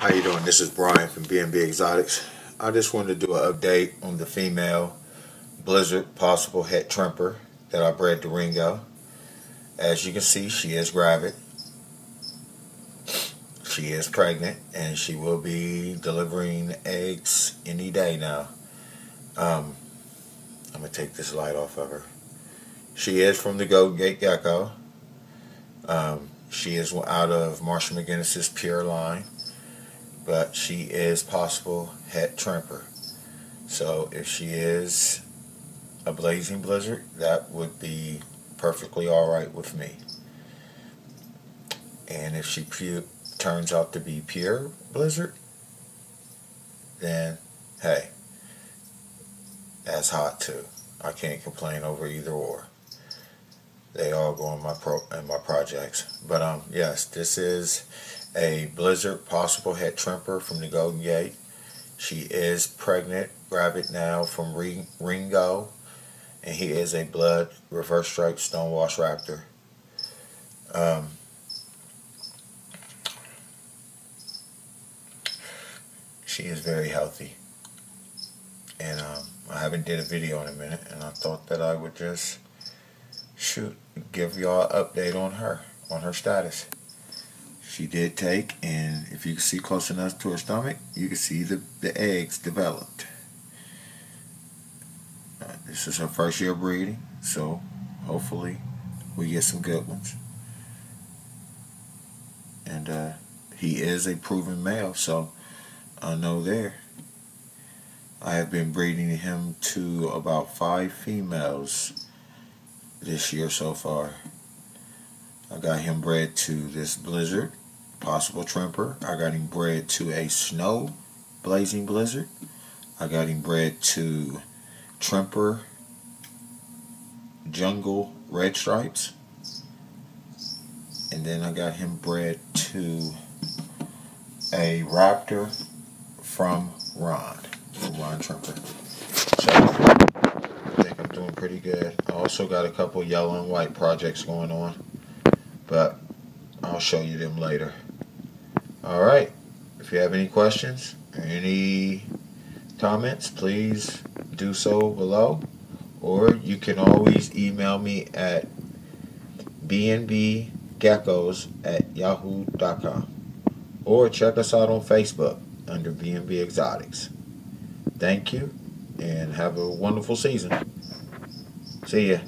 How you doing? This is Brian from B&B Exotics. I just wanted to do an update on the female Blizzard possible het tremper that I bred to Ringo. As you can see, she is gravid. She is pregnant, and she will be delivering eggs any day now. I'm going to take this light off of her. She is from the Golden Gate Gecko. She is out of Marshall McGinnis's Pure line. But she is possible het tremper. So if she is a blazing blizzard, that would be perfectly alright with me. And if she turns out to be pure blizzard, then hey, that's hot too. I can't complain over either or. They all go in my projects. But yes, this is a blizzard possible het tremper from the Golden Gate. She is pregnant, gravid now from Ringo, and he is a blood reverse stripe stonewash raptor. She is very healthy, and I haven't did a video in a minute, and I thought that I would just give y'all an update on her status. She did take, and if you can see close enough to her stomach, you can see the eggs developed. This is her first year breeding, so hopefully we get some good ones. And he is a proven male, so I know there. I have been breeding him to about 5 females this year so far. I got him bred to this blizzard possible tremper. I got him bred to a snow blazing blizzard. I got him bred to tremper jungle red stripes. And then I got him bred to a raptor from Ron Tremper. So I think I'm doing pretty good. I also got a couple yellow and white projects going on, but I'll show you them later. Alright, if you have any questions or any comments, please do so below, or you can always email me at bnbgeckos@yahoo.com, or check us out on Facebook under B&B Exotics. Thank you, and have a wonderful season. See ya.